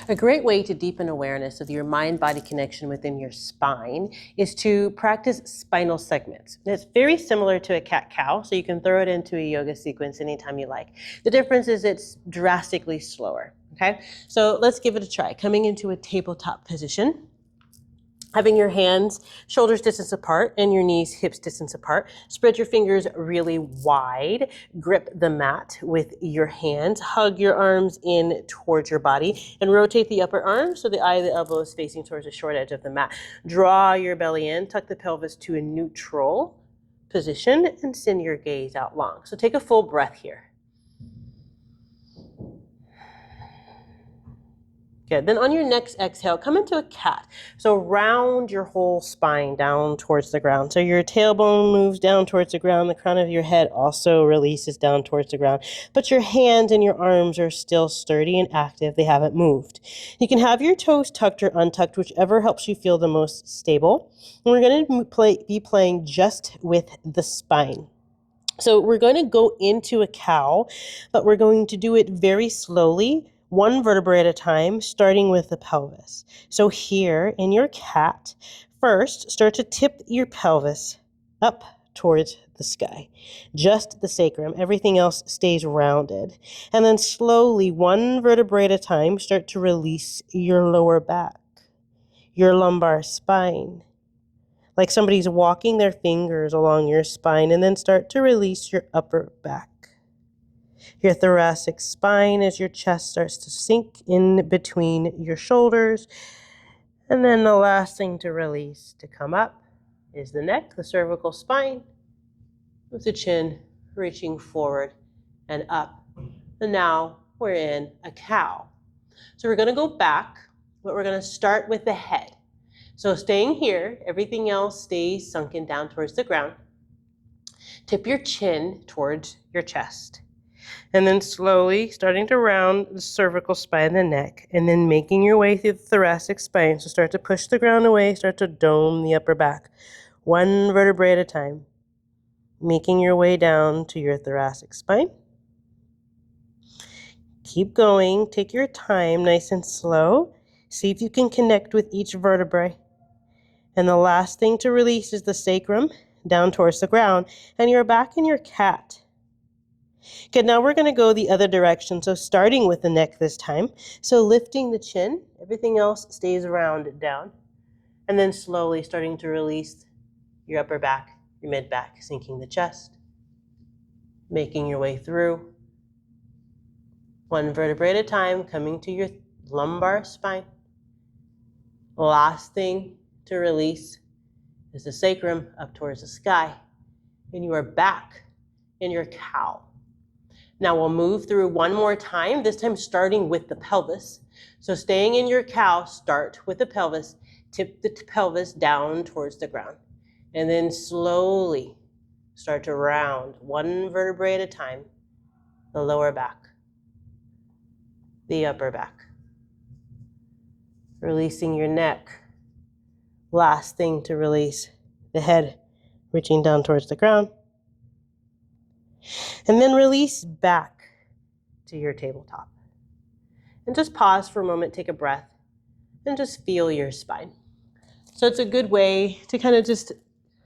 A great way to deepen awareness of your mind-body connection within your spine is to practice spinal segments. And it's very similar to a cat-cow, so you can throw it into a yoga sequence anytime you like. The difference is it's drastically slower, okay? So let's give it a try. Coming into a tabletop position, having your hands shoulders distance apart and your knees hips distance apart. Spread your fingers really wide. Grip the mat with your hands. Hug your arms in towards your body and rotate the upper arm so the eye of the elbow is facing towards the short edge of the mat. Draw your belly in, tuck the pelvis to a neutral position and send your gaze out long. So take a full breath here. Good. Then on your next exhale, come into a cat. So round your whole spine down towards the ground. So your tailbone moves down towards the ground. The crown of your head also releases down towards the ground. But your hands and your arms are still sturdy and active. They haven't moved. You can have your toes tucked or untucked, whichever helps you feel the most stable. And we're going to be playing just with the spine. So we're going to go into a cow, but we're going to do it very slowly, one vertebrae at a time, starting with the pelvis. So here in your cat, first start to tip your pelvis up towards the sky. Just the sacrum. Everything else stays rounded. And then slowly, one vertebrae at a time, start to release your lower back, your lumbar spine. Like somebody's walking their fingers along your spine, and then start to release your upper back. Your thoracic spine as your chest starts to sink in between your shoulders. And then the last thing to release to come up is the neck, the cervical spine, with the chin reaching forward and up. And now we're in a cow. So we're going to go back, but we're going to start with the head. So staying here, everything else stays sunken down towards the ground. Tip your chin towards your chest. And then slowly starting to round the cervical spine, the neck, and then making your way through the thoracic spine. So start to push the ground away, start to dome the upper back, one vertebrae at a time. Making your way down to your thoracic spine. Keep going, take your time, nice and slow. See if you can connect with each vertebrae. And the last thing to release is the sacrum down towards the ground. And you're back in your cat. Good, now we're going to go the other direction. So starting with the neck this time. So lifting the chin, everything else stays rounded down. And then slowly starting to release your upper back, your mid back, sinking the chest. Making your way through. One vertebrae at a time, coming to your lumbar spine. Last thing to release is the sacrum up towards the sky. And you are back in your cow. Now we'll move through one more time, this time starting with the pelvis. So staying in your cow, start with the pelvis, tip the pelvis down towards the ground. And then slowly start to round one vertebrae at a time, the lower back, the upper back. Releasing your neck. Last thing to release, the head reaching down towards the ground. And then release back to your tabletop. And just pause for a moment, take a breath, and just feel your spine. So it's a good way to kind of just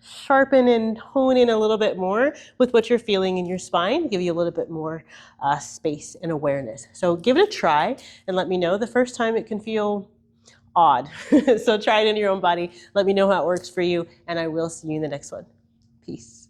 sharpen and hone in a little bit more with what you're feeling in your spine, give you a little bit more space and awareness. So give it a try and let me know. The first time it can feel odd. So try it in your own body. Let me know how it works for you, and I will see you in the next one. Peace.